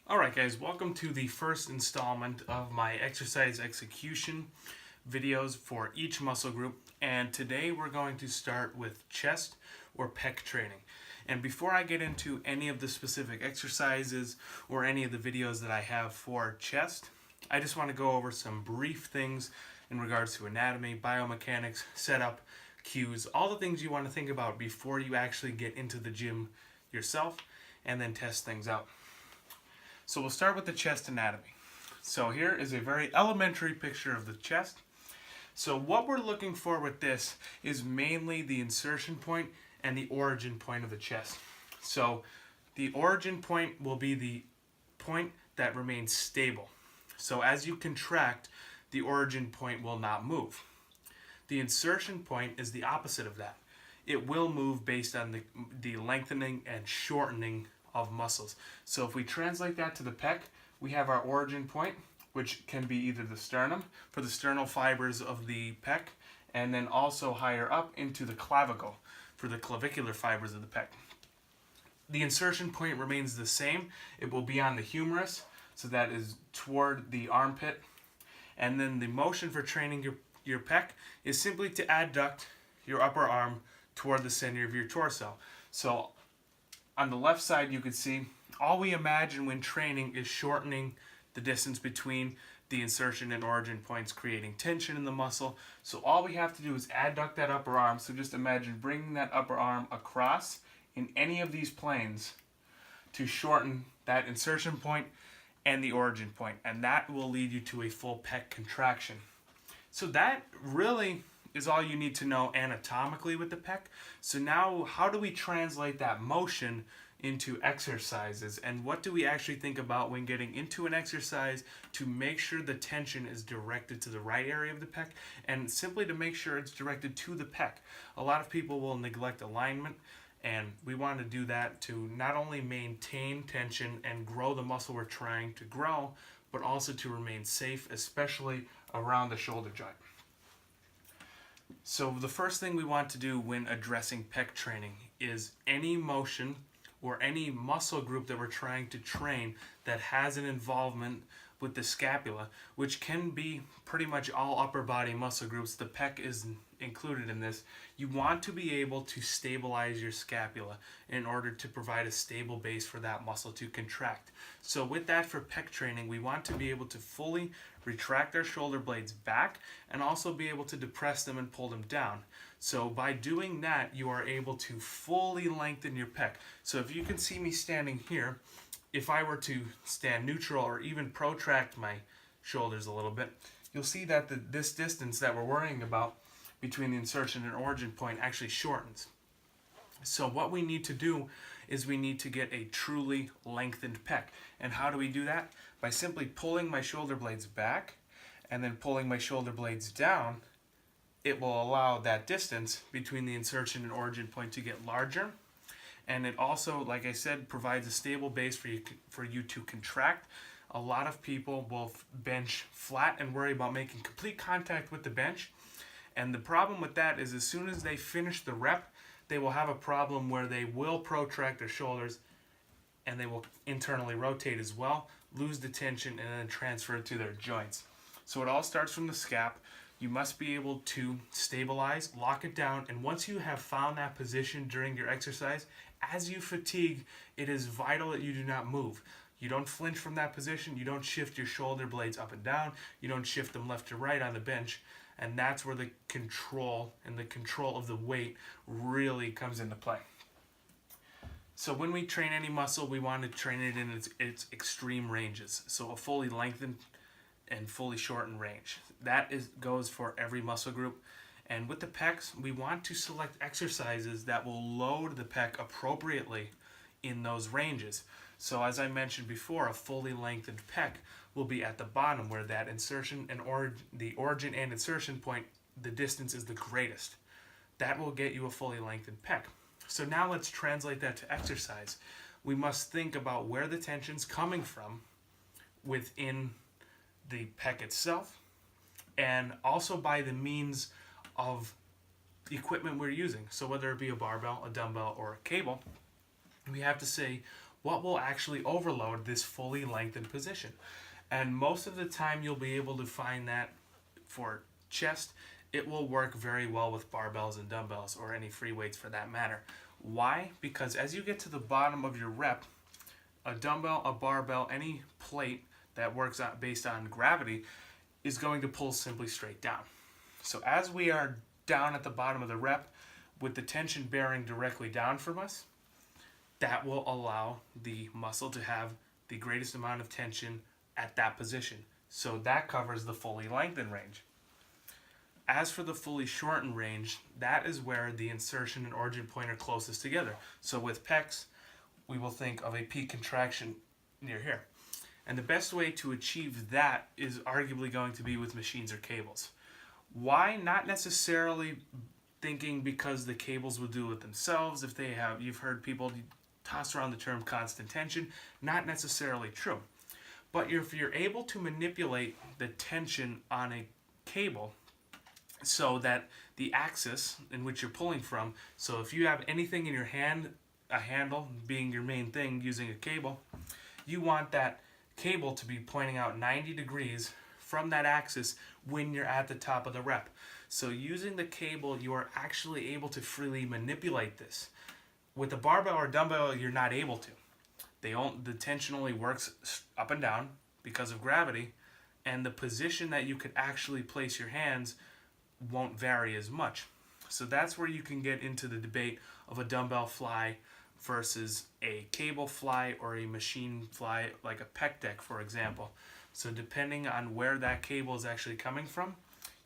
Alright guys, welcome to the first installment of my exercise execution videos for each muscle group, and today we're going to start with chest or pec training. And before I get into any of the specific exercises or any of the videos that I have for chest, I just want to go over some brief things in regards to anatomy, biomechanics, setup, cues, all the things you want to think about before you actually get into the gym yourself and then test things out. So we'll start with the chest anatomy. So here is a very elementary picture of the chest. So what we're looking for with this is mainly the insertion point and the origin point of the chest. So the origin point will be the point that remains stable. So as you contract, the origin point will not move. The insertion point is the opposite of that. It will move based on the lengthening and shortening of muscles. So if we translate that to the pec, we have our origin point, which can be either the sternum for the sternal fibers of the pec, and then also higher up into the clavicle for the clavicular fibers of the pec. The insertion point remains the same. It will be on the humerus, so that is toward the armpit. And then the motion for training your pec is simply to adduct your upper arm toward the center of your torso. So on the left side, you can see all we imagine when training is shortening the distance between the insertion and origin points, creating tension in the muscle. So all we have to do is adduct that upper arm. So just imagine bringing that upper arm across in any of these planes to shorten that insertion point and the origin point. And that will lead you to a full pec contraction. So that really is all you need to know anatomically with the pec. So now, how do we translate that motion into exercises, and what do we actually think about when getting into an exercise to make sure the tension is directed to the right area of the pec, and simply to make sure it's directed to the pec. A lot of people will neglect alignment, and we want to do that to not only maintain tension and grow the muscle we're trying to grow, but also to remain safe, especially around the shoulder joint. So the first thing we want to do when addressing pec training is any motion or any muscle group that we're trying to train that has an involvement with the scapula, which can be pretty much all upper body muscle groups. The pec is included in this. You want to be able to stabilize your scapula in order to provide a stable base for that muscle to contract. So with that, for pec training, we want to be able to fully retract our shoulder blades back and also be able to depress them and pull them down. So by doing that, you are able to fully lengthen your pec. So if you can see me standing here, if I were to stand neutral or even protract my shoulders a little bit, you'll see that this distance that we're worrying about between the insertion and origin point actually shortens. So what we need to do is we need to get a truly lengthened pec. And how do we do that? By simply pulling my shoulder blades back and then pulling my shoulder blades down. It will allow that distance between the insertion and origin point to get larger. And it also, like I said, provides a stable base for you to contract. A lot of people will bench flat and worry about making complete contact with the bench. And the problem with that is as soon as they finish the rep, they will have a problem where they will protract their shoulders and they will internally rotate as well, lose the tension, and then transfer it to their joints. So it all starts from the scap. You must be able to stabilize, lock it down, and once you have found that position during your exercise, as you fatigue, it is vital that you do not move. You don't flinch from that position. You don't shift your shoulder blades up and down. You don't shift them left to right on the bench. And that's where the control and the control of the weight really comes into play. So when we train any muscle, we want to train it in its extreme ranges. So a fully lengthened and fully shortened range. That goes for every muscle group. And with the pecs, we want to select exercises that will load the pec appropriately in those ranges. So as I mentioned before, a fully lengthened pec will be at the bottom where that insertion and the origin and insertion point, the distance is the greatest. That will get you a fully lengthened pec. So now let's translate that to exercise. We must think about where the tension's coming from within the pec itself, and also by the means of the equipment we're using. So whether it be a barbell, a dumbbell, or a cable, we have to say, what will actually overload this fully lengthened position. And most of the time you'll be able to find that for chest, it will work very well with barbells and dumbbells, or any free weights for that matter. Why? Because as you get to the bottom of your rep, a dumbbell, a barbell, any plate that works out based on gravity is going to pull simply straight down. So as we are down at the bottom of the rep with the tension bearing directly down from us, that will allow the muscle to have the greatest amount of tension at that position. So that covers the fully lengthened range. As for the fully shortened range, that is where the insertion and origin point are closest together. So with pecs, we will think of a peak contraction near here. And the best way to achieve that is arguably going to be with machines or cables. Why? Not necessarily thinking because the cables will do it themselves. If they have, you've heard people toss around the term constant tension. Not necessarily true. But if you're able to manipulate the tension on a cable so that the axis in which you're pulling from, so if you have anything in your hand, a handle being your main thing using a cable, you want that cable to be pointing out 90 degrees from that axis when you're at the top of the rep. So using the cable, you are actually able to freely manipulate this. With a barbell or dumbbell, you're not able to. The tension only works up and down because of gravity, and the position that you could actually place your hands won't vary as much. So that's where you can get into the debate of a dumbbell fly versus a cable fly or a machine fly like a pec deck, for example. So depending on where that cable is actually coming from,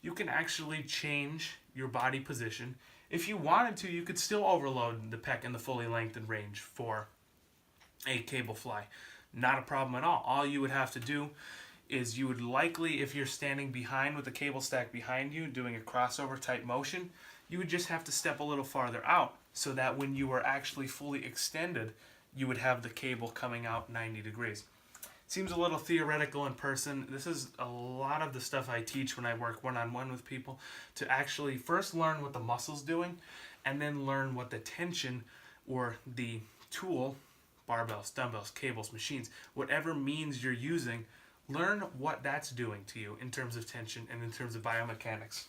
you can actually change your body position. If you wanted to, you could still overload the pec in the fully lengthened range for a cable fly. Not a problem at all. All you would have to do is you would likely, if you're standing behind with the cable stack behind you doing a crossover type motion, you would just have to step a little farther out so that when you were actually fully extended, you would have the cable coming out 90 degrees. Seems a little theoretical in person. This is a lot of the stuff I teach when I work one-on-one with people, to actually first learn what the muscle's doing and then learn what the tension or the tool, barbells, dumbbells, cables, machines, whatever means you're using, learn what that's doing to you in terms of tension and in terms of biomechanics.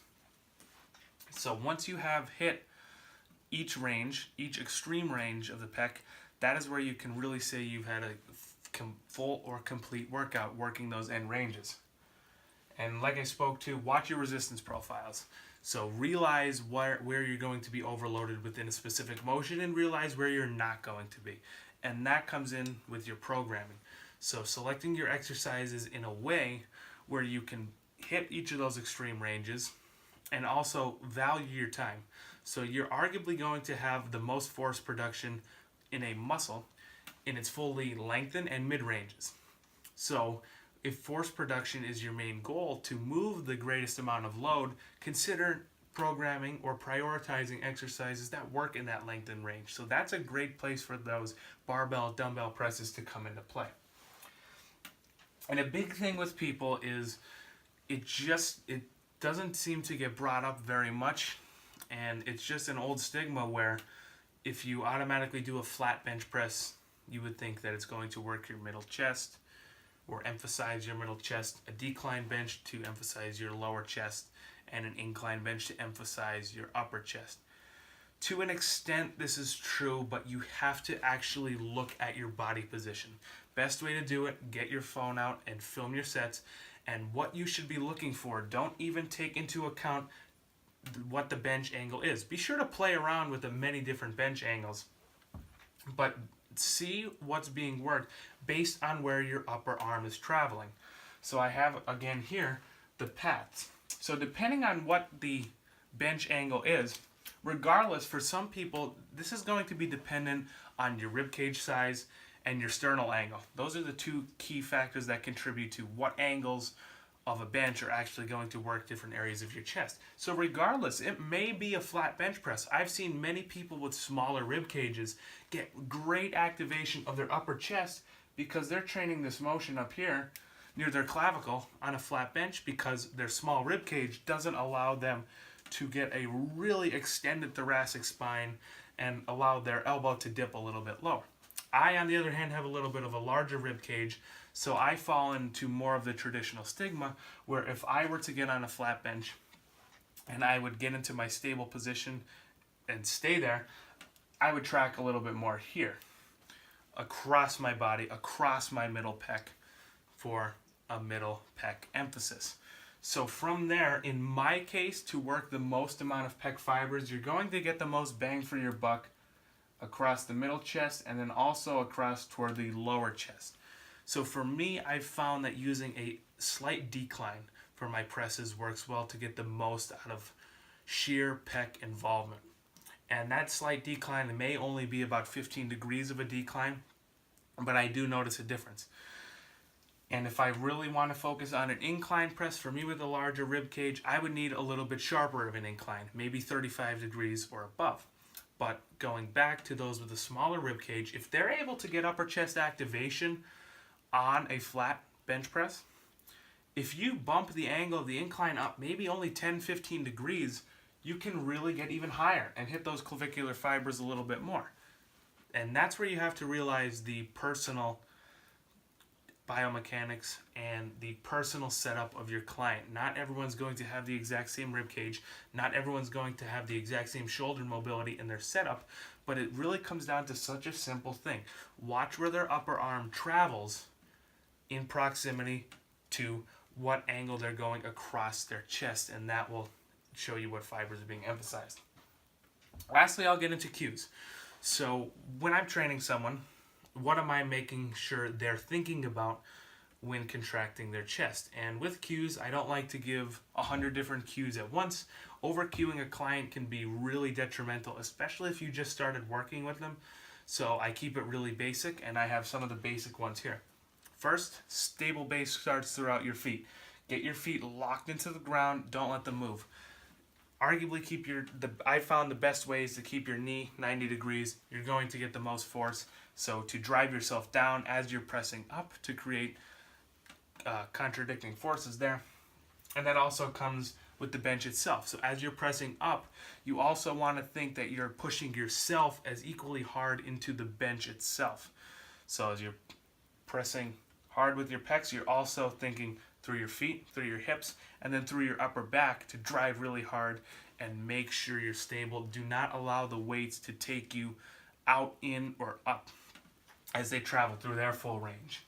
So once you have hit each range, each extreme range of the pec, that is where you can really say you've had a full or complete workout working those end ranges. And like I spoke to, watch your resistance profiles. So realize where you're going to be overloaded within a specific motion, and realize where you're not going to be. And that comes in with your programming. So selecting your exercises in a way where you can hit each of those extreme ranges and also value your time. So you're arguably going to have the most force production in a muscle in its fully lengthened and mid ranges. So if force production is your main goal to move the greatest amount of load, consider programming or prioritizing exercises that work in that lengthened range. So that's a great place for those barbell, dumbbell presses to come into play. And a big thing with people is it doesn't seem to get brought up very much, and it's just an old stigma where if you automatically do a flat bench press, you would think that it's going to work your middle chest or emphasize your middle chest, a decline bench to emphasize your lower chest, and an incline bench to emphasize your upper chest. To an extent, this is true, but you have to actually look at your body position. Best way to do it, get your phone out and film your sets and what you should be looking for. Don't even take into account what the bench angle is. Be sure to play around with the many different bench angles, but see what's being worked based on where your upper arm is traveling. So I have, again here, the pads. So depending on what the bench angle is, regardless, for some people, this is going to be dependent on your rib cage size and your sternal angle. Those are the two key factors that contribute to what angles of a bench are actually going to work different areas of your chest. So regardless, it may be a flat bench press. I've seen many people with smaller rib cages get great activation of their upper chest because they're training this motion up here near their clavicle on a flat bench, because their small rib cage doesn't allow them to get a really extended thoracic spine and allow their elbow to dip a little bit lower. I, on the other hand, have a little bit of a larger rib cage, so I fall into more of the traditional stigma, where if I were to get on a flat bench and I would get into my stable position and stay there, I would track a little bit more here, across my body, across my middle pec, for a middle pec emphasis. So from there, in my case, to work the most amount of pec fibers, you're going to get the most bang for your buck across the middle chest and then also across toward the lower chest. So for me, I've found that using a slight decline for my presses works well to get the most out of sheer pec involvement. And that slight decline may only be about 15 degrees of a decline, but I do notice a difference. And if I really want to focus on an incline press, for me with a larger rib cage, I would need a little bit sharper of an incline, maybe 35 degrees or above. But going back to those with a smaller rib cage, if they're able to get upper chest activation on a flat bench press, if you bump the angle of the incline up maybe only 10-15 degrees, you can really get even higher and hit those clavicular fibers a little bit more. And that's where you have to realize the personal biomechanics and the personal setup of your client. Not everyone's going to have the exact same rib cage. Not everyone's going to have the exact same shoulder mobility in their setup, but it really comes down to such a simple thing. Watch where their upper arm travels in proximity to what angle they're going across their chest, and that will show you what fibers are being emphasized. Lastly, I'll get into cues. So when I'm training someone, what am I making sure they're thinking about when contracting their chest? And with cues, I don't like to give 100 different cues at once. Over cueing a client can be really detrimental, especially if you just started working with them. So I keep it really basic, and I have some of the basic ones here. First, stable base starts throughout your feet. Get your feet locked into the ground, don't let them move. Arguably, I found the best way is to keep your knee 90 degrees. You're going to get the most force. So to drive yourself down as you're pressing up to create contradicting forces there. And that also comes with the bench itself. So as you're pressing up, you also want to think that you're pushing yourself as equally hard into the bench itself. So as you're pressing hard with your pecs, you're also thinking through your feet, through your hips, and then through your upper back to drive really hard and make sure you're stable. Do not allow the weights to take you out, in, or up as they travel through their full range.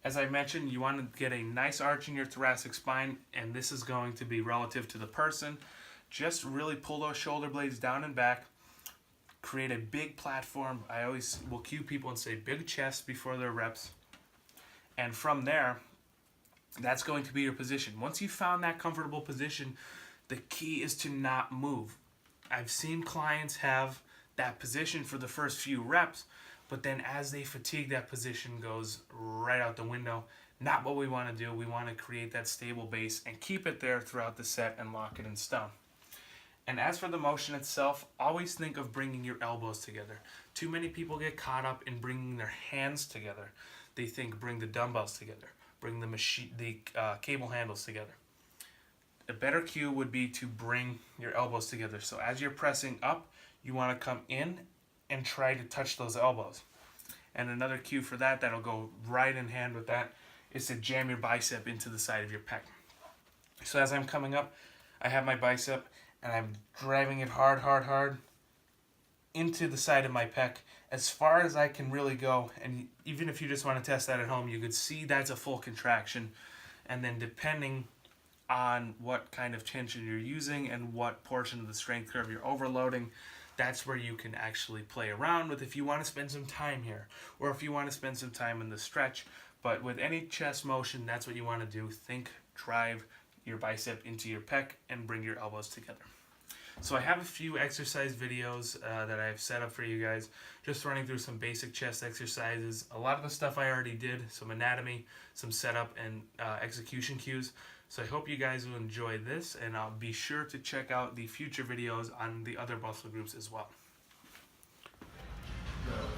As I mentioned, you want to get a nice arch in your thoracic spine, and this is going to be relative to the person. Just really pull those shoulder blades down and back. Create a big platform. I always will cue people and say big chest before their reps. And from there, that's going to be your position. Once you found that comfortable position, the key is to not move. I've seen clients have that position for the first few reps, but then as they fatigue, that position goes right out the window. Not what we want to do. We want to create that stable base and keep it there throughout the set and lock it in stone. And as for the motion itself, always think of bringing your elbows together. Too many people get caught up in bringing their hands together. They think bring the dumbbells together, bring the cable handles together. A better cue would be to bring your elbows together. So as you're pressing up, you want to come in and try to touch those elbows. And another cue for that, that'll go right in hand with that, is to jam your bicep into the side of your pec. So as I'm coming up, I have my bicep and I'm driving it hard into the side of my pec as far as I can really go. And even if you just want to test that at home, you could see that's a full contraction. And then depending on what kind of tension you're using and what portion of the strength curve you're overloading, that's where you can actually play around with if you want to spend some time here or if you want to spend some time in the stretch. But with any chest motion, that's what you want to do. Think, drive your bicep into your pec and bring your elbows together. So I have a few exercise videos that I've set up for you guys, just running through some basic chest exercises. A lot of the stuff I already did, some anatomy, some setup, and execution cues. So I hope you guys will enjoy this, and I'll be sure to check out the future videos on the other muscle groups as well.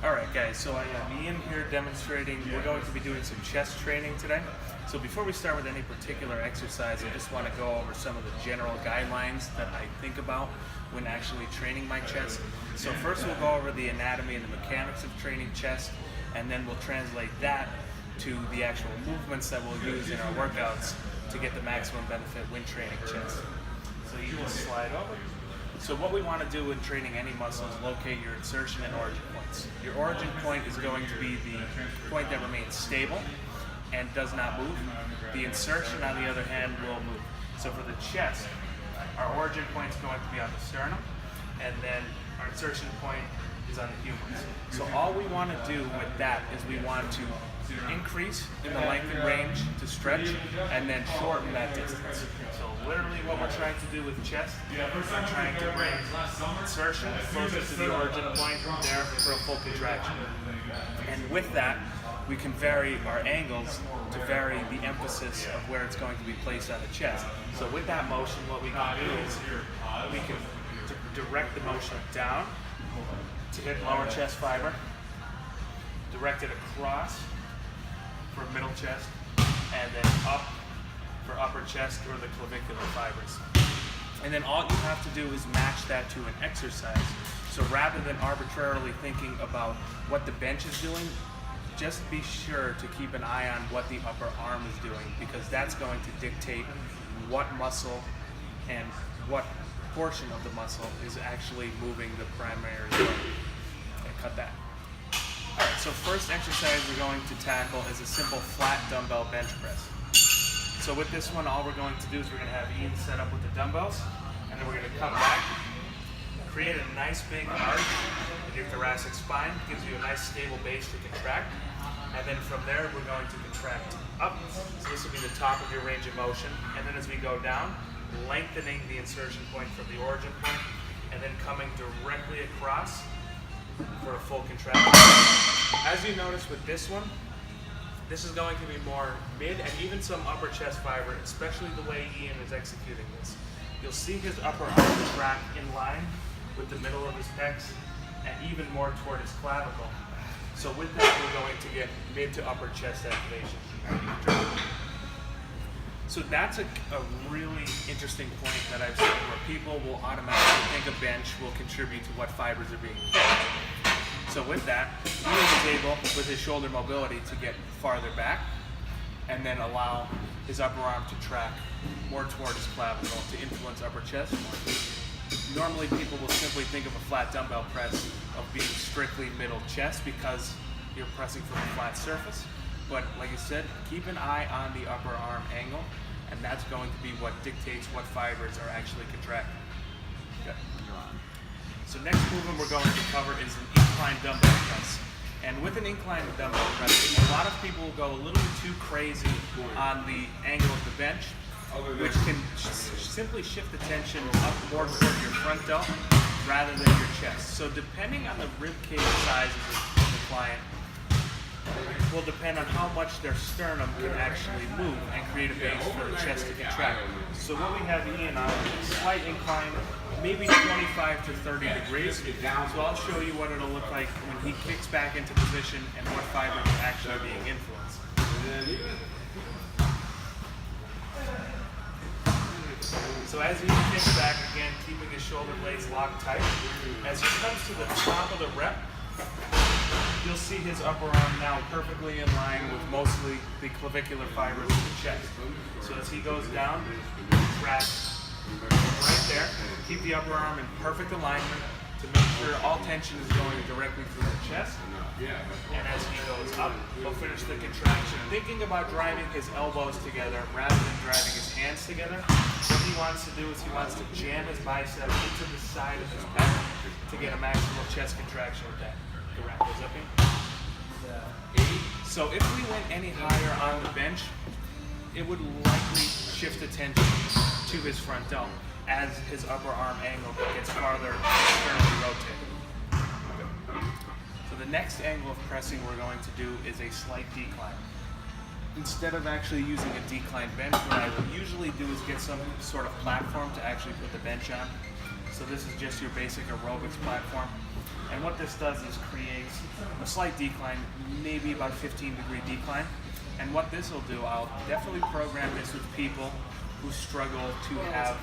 Alright guys, so I have Eann here demonstrating. We're going to be doing some chest training today. So before we start with any particular exercise, I just want to go over some of the general guidelines that I think about when actually training my chest. So first we'll go over the anatomy and the mechanics of training chest. and then we'll translate that to the actual movements that we'll use in our workouts to get the maximum benefit when training chest. So you just slide over. So what we want to do when training any muscle is locate your insertion and origin points. Your origin point is going to be the point that remains stable and does not move. The insertion, on the other hand, will move. So for the chest, our origin point is going to be on the sternum, and then our insertion point is on the humerus. So all we want to do with that is we want to increase in the length and range to stretch, and then shorten that distance. So literally what we're trying to do with chest, we're trying to bring insertion closer to the origin point there for a full contraction. And with that, we can vary our angles to vary the emphasis of where it's going to be placed on the chest. So with that motion, what we can do is we can direct the motion down to hit lower chest fiber, direct it across for middle chest, and then up for upper chest or the clavicular fibers. And then all you have to do is match that to an exercise. So rather than arbitrarily thinking about what the bench is doing, just be sure to keep an eye on what the upper arm is doing, because that's going to dictate what muscle and what portion of the muscle is actually moving the primary limb. Okay, cut that. Alright, so first exercise we're going to tackle is a simple flat dumbbell bench press. So with this one, all we're going to do is we're going to have Eann set up with the dumbbells, and then we're going to come back, create a nice big arch in your thoracic spine, gives you a nice stable base to contract, and then from there we're going to contract up. So this will be the top of your range of motion, and then as we go down, lengthening the insertion point from the origin point, and then coming directly across for a full contraction. As you notice with this one, this is going to be more mid and even some upper chest fiber, especially the way Eann is executing this. You'll see his upper arm track in line with the middle of his pecs and even more toward his clavicle. So with that, we're going to get mid to upper chest activation. So that's a really interesting point that I've seen, where people will automatically think a bench will contribute to what fibers are being hit. So with that, he is able, with his shoulder mobility, to get farther back and then allow his upper arm to track more toward his clavicle to influence upper chest more. Normally people will simply think of a flat dumbbell press of being strictly middle chest because you're pressing from a flat surface. But like I said, keep an eye on the upper arm angle, and that's going to be what dictates what fibers are actually contracting. Okay. So next movement we're going to cover is an incline dumbbell press. And with an incline dumbbell press, a lot of people will go a little bit too crazy on the angle of the bench, which can simply shift the tension up more toward your front delt rather than your chest. So depending on the rib cage size of the client, will depend on how much their sternum can actually move and create a base for the chest to contract. So what we have Eann on is a slight incline, maybe 25 to 30 degrees. So I'll show you what it'll look like when he kicks back into position and what fibers are actually being influenced. So as he kicks back, again, keeping his shoulder blades locked tight, as he comes to the top of the rep, you'll see his upper arm now perfectly in line with mostly the clavicular fibers of the chest. So as he goes down, track right there. Keep the upper arm in perfect alignment to make sure all tension is going directly through the chest. And as he goes up, he'll finish the contraction, thinking about driving his elbows together rather than driving his hands together. What he wants to do is he wants to jam his bicep into the side of his pec to get a maximal chest contraction with that. The rack goes up in. So if we went any higher on the bench, it would likely shift the tension to his front delt as his upper arm angle gets farther externally rotated. So the next angle of pressing we're going to do is a slight decline. Instead of actually using a decline bench, what I will usually do is get some sort of platform to actually put the bench on. So this is just your basic aerobics platform. And what this does is creates a slight decline, maybe about a 15-degree decline. And what this will do, I'll definitely program this with people who struggle to have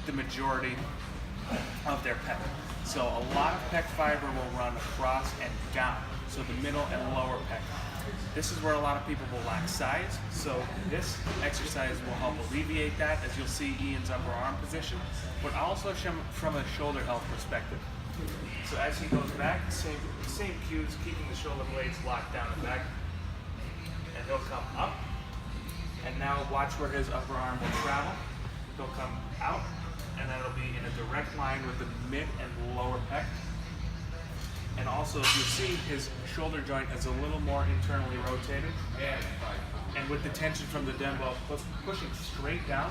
the majority of their pec. So a lot of pec fiber will run across and down, so the middle and lower pec. This is where a lot of people will lack size, so this exercise will help alleviate that, as you'll see Eann's upper arm position, but also from a shoulder health perspective. So as he goes back, same cues, keeping the shoulder blades locked down and back, and he'll come up, and now watch where his upper arm will travel. He'll come out, and then it'll be in a direct line with the mid and lower pec. And also, if you see, his shoulder joint is a little more internally rotated. And with the tension from the dumbbell pushing straight down,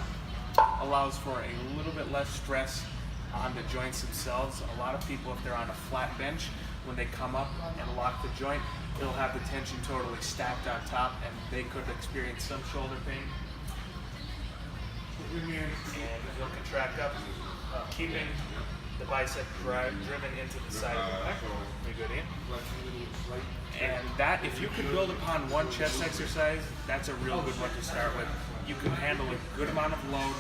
allows for a little bit less stress on the joints themselves. A lot of people, if they're on a flat bench, when they come up and lock the joint, they'll have the tension totally stacked on top, and they could experience some shoulder pain. And he'll contract up, keeping the bicep driven into the side of the pec. Very good, Eann. And that, if you could build upon one chest exercise, that's a real good one to start with. You can handle a good amount of load,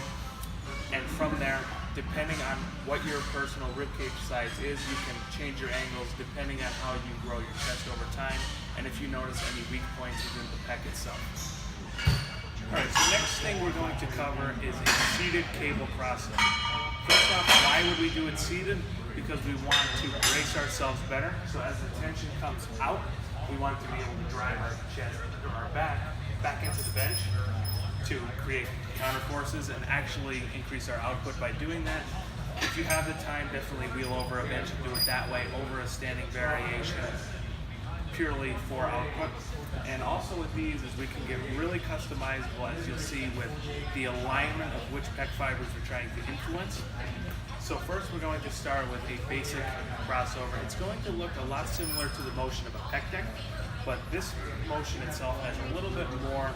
and from there, depending on what your personal ribcage size is, you can change your angles depending on how you grow your chest over time, and if you notice any weak points within the pec itself. Alright, so next thing we're going to cover is a seated cable crossover. First off, why would we do it seated? Because we want to brace ourselves better. So as the tension comes out, we want to be able to drive our chest or our back into the bench to create counter forces and actually increase our output by doing that. If you have the time, definitely wheel over a bench and do it that way over a standing variation purely for output. And also with these is we can get really customizable, as you'll see, with the alignment of which pec fibers we're trying to influence. So first we're going to start with a basic crossover. It's going to look a lot similar to the motion of a pec deck, but this motion itself has a little bit more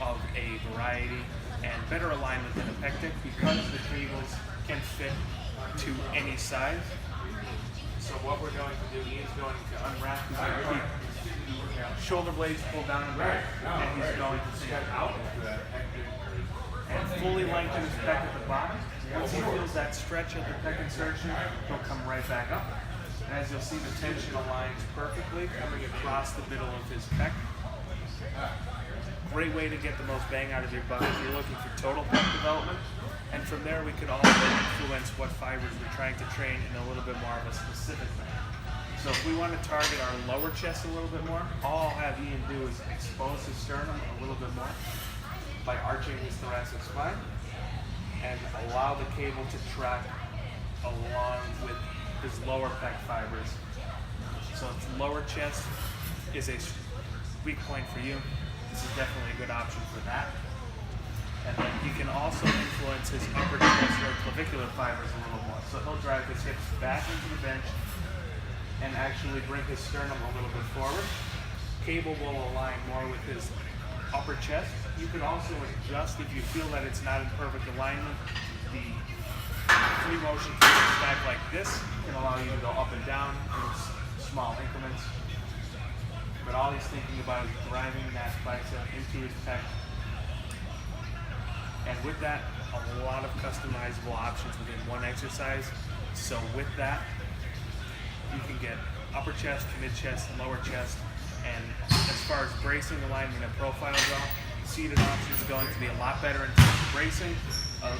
of a variety and better alignment than a pec deck because the cables can fit to any size. So what we're going to do, Eann's going to unwrap the shoulder blades pull down and back, and he's going to step out and fully lengthen his pec at the bottom. Once he feels that stretch at the pec insertion, he'll come right back up. And as you'll see, the tension aligns perfectly coming across the middle of his pec. Great way to get the most bang out of your buck if you're looking for total pec development. And from there, we could also influence what fibers we're trying to train in a little bit more of a specific manner. So if we want to target our lower chest a little bit more, all I'll have Eann do is expose his sternum a little bit more by arching his thoracic spine and allow the cable to track along with his lower pec fibers. So if lower chest is a weak point for you, this is definitely a good option for that. And then he can also influence his upper chest or clavicular fibers a little more. So he'll drive his hips back into the bench and actually bring his sternum a little bit forward. Cable will align more with his upper chest. You can also adjust if you feel that it's not in perfect alignment. The free motion back like this can allow you to go up and down in small increments. But all he's thinking about is driving that bicep into his pec. And with that, a lot of customizable options within one exercise. So with that, you can get upper chest, mid chest, lower chest, and as far as bracing, alignment, and profile go, seated options are going to be a lot better in terms of bracing.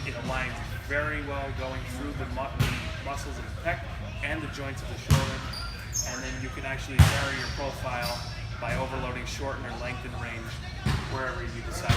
It aligns very well going through the muscles of the pec and the joints of the shoulder. And then you can actually vary your profile by overloading shorten or lengthen range wherever you decide